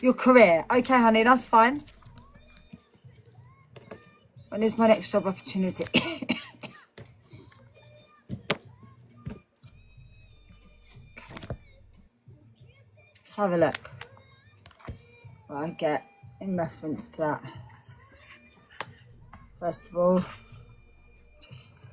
Your career. Okay, honey, that's fine. When is my next job opportunity? Let's have a look. What I get in reference to that. First of all, just...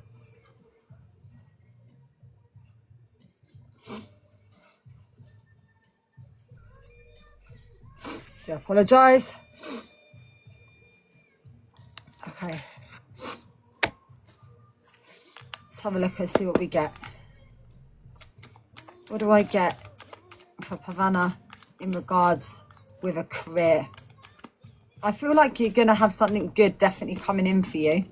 do apologise. Okay. Let's have a look and see what we get. What do I get for Pavana in regards with a career? I feel like you're going to have something good definitely coming in for you.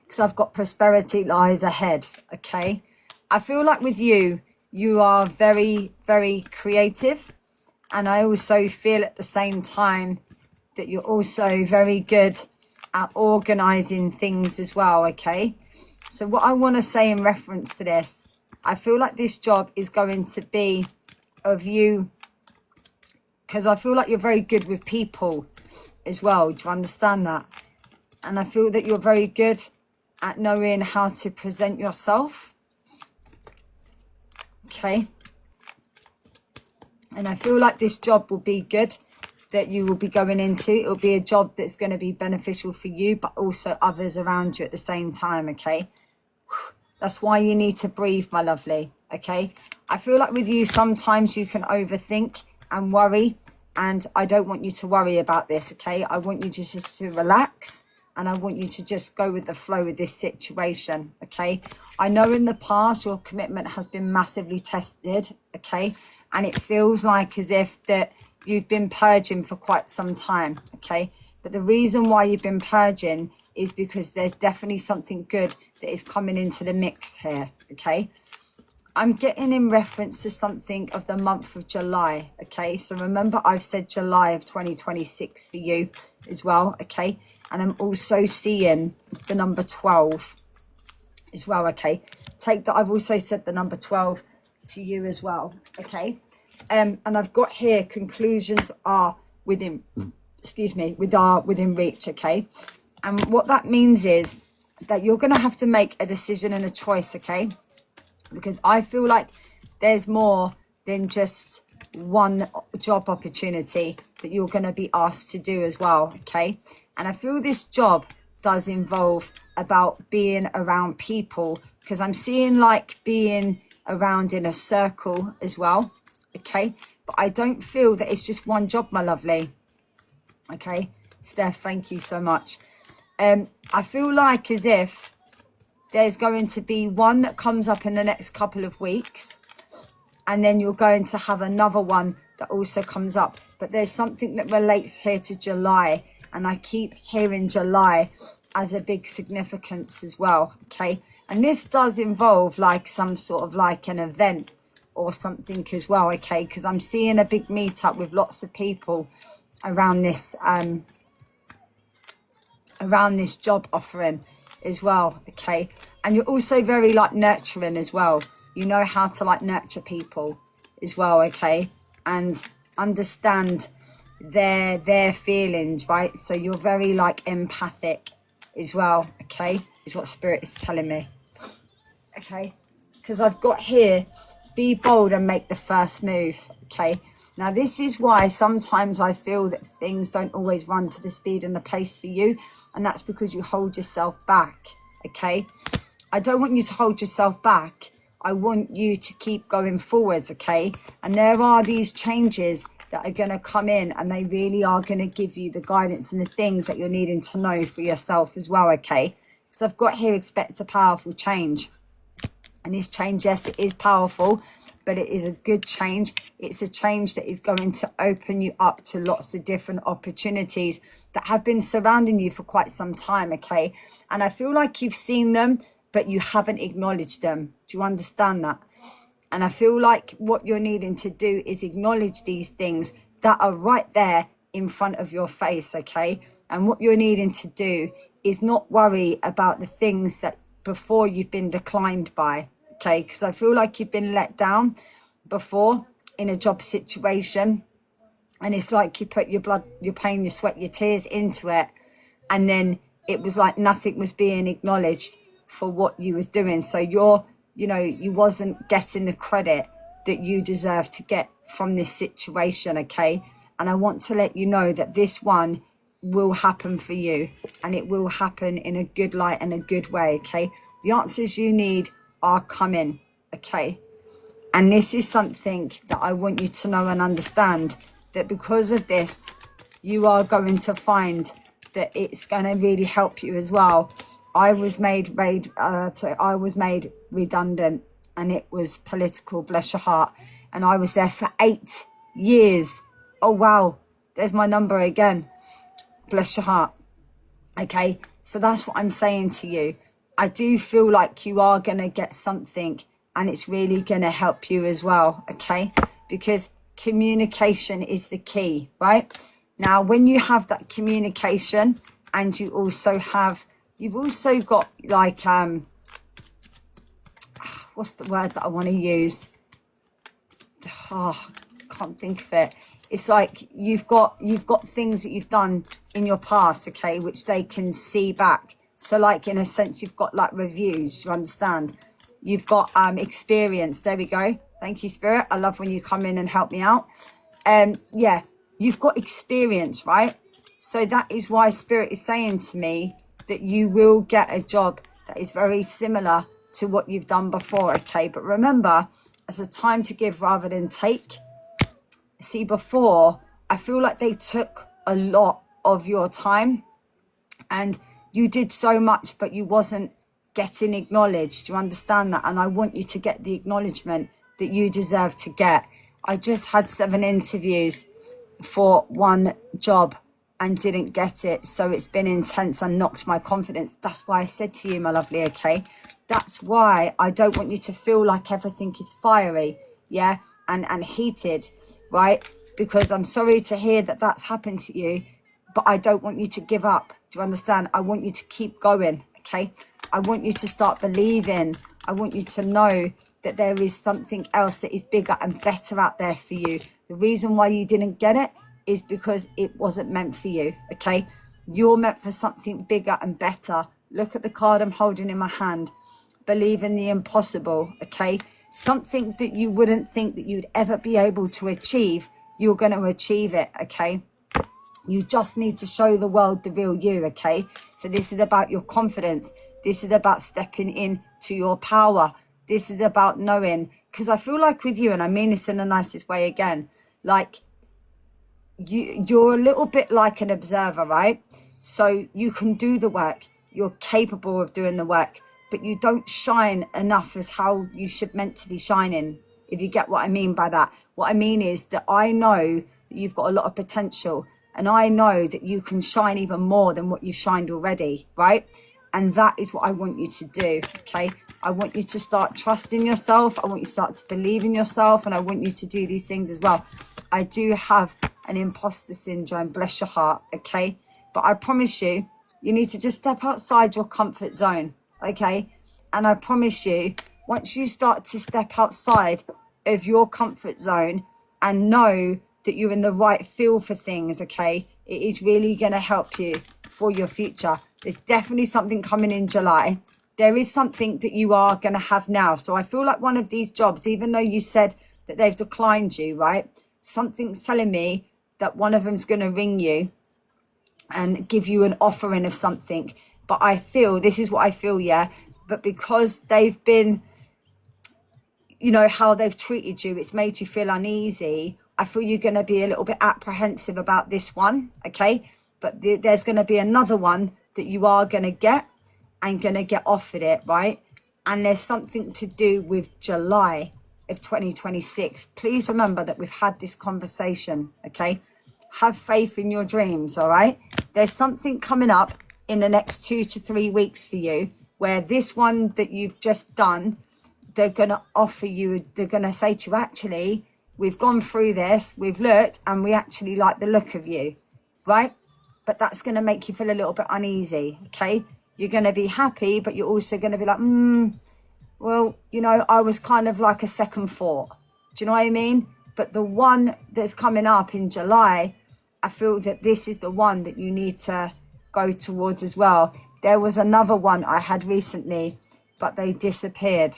Because I've got prosperity lies ahead, okay? I feel like with you, you are very, very creative. And I also feel at the same time that you're also very good at organising things as well, okay? So what I want to say in reference to this, I feel like this job is going to be of you, because I feel like you're very good with people as well. Do you understand that? And I feel that you're very good at knowing how to present yourself. Okay. And I feel like this job will be good that you will be going into. It will be a job that's going to be beneficial for you, but also others around you at the same time, okay? That's why you need to breathe, my lovely, okay? I feel like with you, sometimes you can overthink and worry, and I don't want you to worry about this, okay? I want you just to relax, and I want you to just go with the flow with this situation, okay? I know in the past your commitment has been massively tested, okay? And it feels like as if that you've been purging for quite some time, okay? But the reason why you've been purging is because there's definitely something good that is coming into the mix here, okay? I'm getting in reference to something of the month of July, okay? So remember, I've said July of 2026 for you as well, okay? And I'm also seeing the number 12 as well, okay? Take that, I've also said the number 12 to you as well, okay? And I've got here, conclusions are within, excuse me, within reach, okay? And what that means is that you're going to have to make a decision and a choice, okay? Because I feel like there's more than just one job opportunity that you're going to be asked to do as well, okay? And I feel this job does involve about being around people, because I'm seeing like being around in a circle as well, okay? But I don't feel that it's just one job, my lovely, okay? Steph, thank you so much. I feel like as if there's going to be one that comes up in the next couple of weeks, and then you're going to have another one that also comes up. But there's something that relates here to July, and I keep hearing July as a big significance as well, okay? And this does involve like some sort of like an event or something as well, okay? Because I'm seeing a big meetup with lots of people around this job offering as well, okay? And you're also very like nurturing as well. You know how to like nurture people as well, okay? And understand their feelings, right? So you're very like empathic as well, okay? Is what Spirit is telling me, okay? Because I've got here, be bold and make the first move, okay? Now, this is why sometimes I feel that things don't always run to the speed and the pace for you. And that's because you hold yourself back, okay? I don't want you to hold yourself back. I want you to keep going forwards, okay? And there are these changes that are going to come in, and they really are going to give you the guidance and the things that you're needing to know for yourself as well, okay? So I've got here, expect a powerful change. And this change, yes, it is powerful, but it is a good change. It's a change that is going to open you up to lots of different opportunities that have been surrounding you for quite some time, okay? And I feel like you've seen them, but you haven't acknowledged them. Do you understand that? And I feel like what you're needing to do is acknowledge these things that are right there in front of your face, okay? And what you're needing to do is not worry about the things that before you've been declined by, okay? Because I feel like you've been let down before in a job situation, And it's like you put your blood, your pain, your sweat, your tears into it, and then it was like nothing was being acknowledged for what you was doing. So you wasn't getting the credit that you deserve to get from this situation, okay? And I want to let you know that this one will happen for you, and it will happen in a good light and a good way, okay? The answers you need are coming, okay? And this is something that I want you to know and understand, that because of this, you are going to find that it's going to really help you as well. I was made redundant, and it was political, bless your heart. And I was there for 8 years. Oh, wow. There's my number again. Bless your heart. Okay. So that's what I'm saying to you. I do feel like you are going to get something, and it's really going to help you as well. Okay. Because communication is the key, right? Now, when you have that communication, and you've also got like, what's the word that I want to use? Oh, can't think of it. It's like you've got things that you've done in your past, okay, which they can see back. So like, in a sense, you've got like reviews, you understand? You've got experience. There we go. Thank you, Spirit. I love when you come in and help me out. Yeah, you've got experience, right? So that is why Spirit is saying to me that you will get a job that is very similar to what you've done before, okay? But remember, it's a time to give rather than take. See, before, I feel like they took a lot of your time, and you did so much, but you wasn't getting acknowledged. You understand that? And I want you to get the acknowledgement that you deserve to get. I just had 7 interviews for one job and didn't get it. So it's been intense and knocked my confidence. That's why I said to you, my lovely, okay? That's why I don't want you to feel like everything is fiery, yeah, and heated, right? Because I'm sorry to hear that that's happened to you, but I don't want you to give up. Do you understand? I want you to keep going, okay? I want you to start believing. I want you to know that there is something else that is bigger and better out there for you. The reason why you didn't get it is because it wasn't meant for you, okay? You're meant for something bigger and better. Look at the card I'm holding in my hand. Believe in the impossible, okay? Something that you wouldn't think that you'd ever be able to achieve, you're going to achieve it, okay? You just need to show the world the real you, okay? So this is about your confidence. This is about stepping in to your power. This is about knowing, because I feel like with you, and I mean this in the nicest way again, like you're a little bit like an observer, right? So you can do the work. You're capable of doing the work, but you don't shine enough as how you should meant to be shining, if you get what I mean by that. What I mean is that I know that you've got a lot of potential, and I know that you can shine even more than what you've shined already, right? And that is what I want you to do, okay? I want you to start trusting yourself. I want you to start to believe in yourself, and I want you to do these things as well. I do have an imposter syndrome, bless your heart, okay? But I promise you, you need to just step outside your comfort zone, okay? And I promise you, once you start to step outside of your comfort zone and know that you're in the right feel for things, okay, it is really going to help you for your future. There's definitely something coming in July. There is something that you are going to have now. So I feel like one of these jobs, even though you said that they've declined you, right? Something's telling me that one of them's going to ring you and give you an offering of something. But I feel, this is what I feel, yeah, but because they've been, you know, how they've treated you, it's made you feel uneasy. I feel you're going to be a little bit apprehensive about this one, okay? But there's going to be another one that you are going to get and going to get offered it, right? And there's something to do with July of 2026. Please remember that we've had this conversation, okay? Have faith in your dreams, all right? There's something coming up in the next 2 to 3 weeks for you, where this one that you've just done, they're going to offer you, they're going to say to you, actually, we've gone through this, we've looked, and we actually like the look of you, right? But that's going to make you feel a little bit uneasy, okay? You're going to be happy, but you're also going to be like, well, you know, I was kind of like a second thought. Do you know what I mean? But the one that's coming up in July, I feel that this is the one that you need to go towards as well. There was another one I had recently, but they disappeared.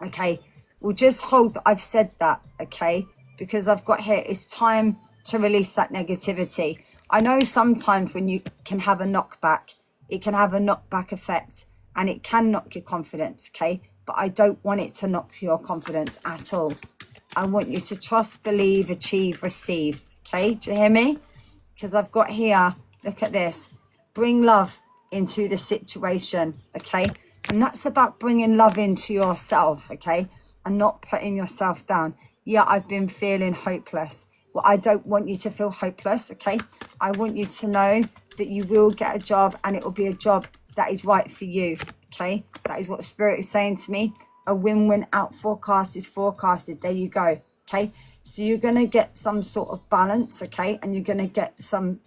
Okay, we'll just hold that I've said that, okay? Because I've got here, it's time to release that negativity. I know sometimes when you can have a knockback, it can have a knockback effect and it can knock your confidence, okay? But I don't want it to knock your confidence at all. I want you to trust, believe, achieve, receive, okay? Do you hear me? Because I've got here, look at this, bring love into the situation, okay? And that's about bringing love into yourself, okay? And not putting yourself down. Yeah, I've been feeling hopeless. Well, I don't want you to feel hopeless, okay? I want you to know that you will get a job and it will be a job that is right for you, okay? That is what Spirit is saying to me. A win-win out forecast is forecasted. There you go, okay? So you're going to get some sort of balance, okay? And you're going to get some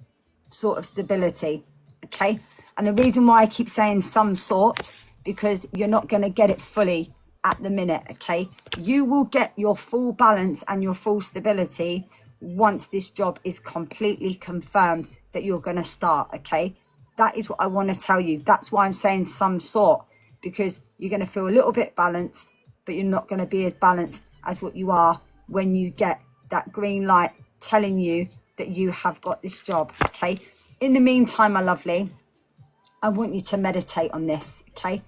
sort of stability, okay? And the reason why I keep saying some sort, because you're not going to get it fully at the minute, okay? You will get your full balance and your full stability once this job is completely confirmed that you're going to start, okay? That is what I want to tell you. That's why I'm saying some sort, because you're going to feel a little bit balanced, but you're not going to be as balanced as what you are when you get that green light telling you that you have got this job, okay? In the meantime, my lovely, I want you to meditate on this, okay?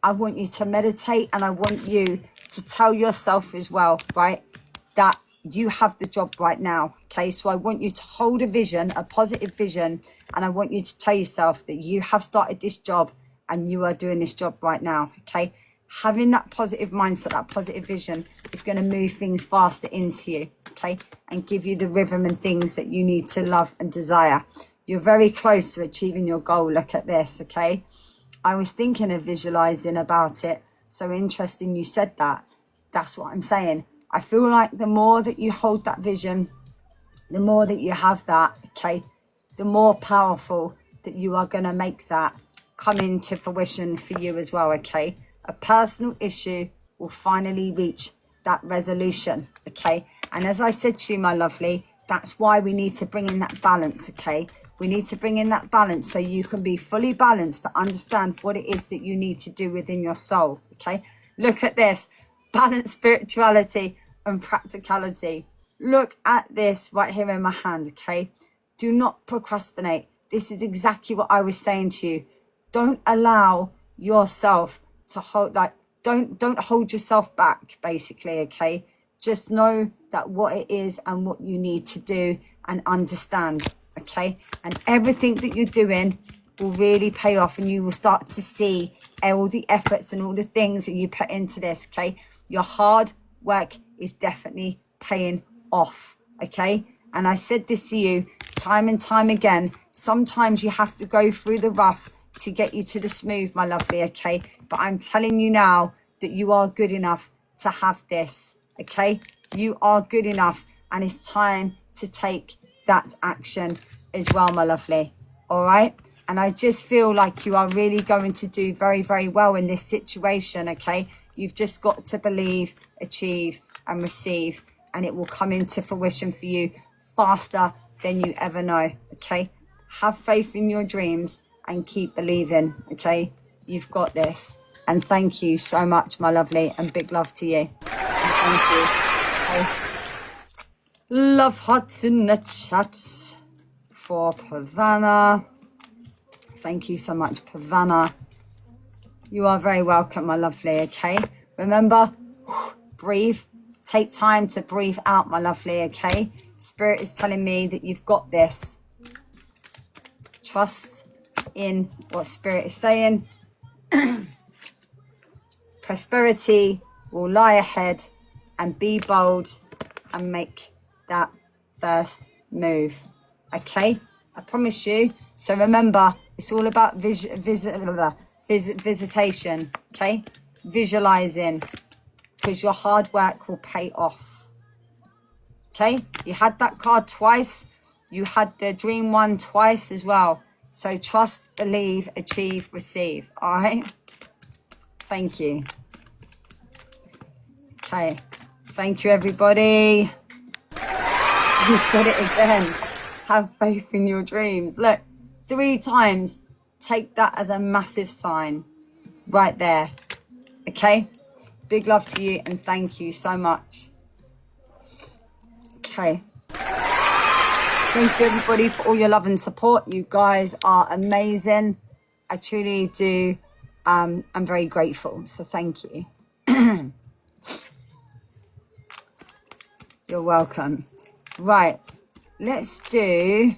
I want you to meditate, and I want you to tell yourself as well, right, that you have the job right now, okay? So I want you to hold a vision, a positive vision, and I want you to tell yourself that you have started this job and you are doing this job right now, okay? Having that positive mindset, that positive vision is going to move things faster into you, okay? And give you the rhythm and things that you need to love and desire. You're very close to achieving your goal. Look at this, okay? I was thinking of visualizing about it. So interesting you said that. That's what I'm saying. I feel like the more that you hold that vision, the more that you have that, okay, the more powerful that you are going to make that come into fruition for you as well, okay? A personal issue will finally reach that resolution, okay? And as I said to you, my lovely, that's why we need to bring in that balance, okay? We need to bring in that balance so you can be fully balanced to understand what it is that you need to do within your soul, okay? Look at this, balanced spirituality and practicality. Look at this right here in my hand, okay? Do not procrastinate. This is exactly what I was saying to you. Don't allow yourself to hold, like, don't hold yourself back, basically, okay? Just know that what it is and what you need to do and understand, okay? And everything that you're doing will really pay off, and you will start to see all the efforts and all the things that you put into this, okay? Your hard work is definitely paying off, okay? And I said this to you time and time again. Sometimes you have to go through the rough to get you to the smooth, my lovely, okay? But I'm telling you now that you are good enough to have this, okay? You are good enough, and it's time to take that action as well, my lovely, all right? And I just feel like you are really going to do very, very well in this situation, okay? You've just got to believe, achieve, and receive, and it will come into fruition for you faster than you ever know, okay? Have faith in your dreams and keep believing, okay? You've got this. And thank you so much, my lovely, and big love to you. And thank you. Okay. Love hearts in the chat for Pavana. Thank you so much, Pavana. You are very welcome, my lovely, okay? Remember, breathe. Take time to breathe out, my lovely, okay? Spirit is telling me that you've got this. Trust in what Spirit is saying. Prosperity will lie ahead, and be bold and make that first move, okay? I promise you. So remember, it's all about visitation, okay? Visualizing, because your hard work will pay off, okay? You had that card twice. You had the dream one twice as well. So trust, believe, achieve, receive, all right? Thank you. Okay, Thank you, everybody. You've got it again. Have faith in your dreams. Look, 3 times. Take that as a massive sign right there. Okay? Big love to you and thank you so much. Okay. Thank you, everybody, for all your love and support. You guys are amazing. I truly do. I'm very grateful. So thank you. You're welcome. Right. Let's do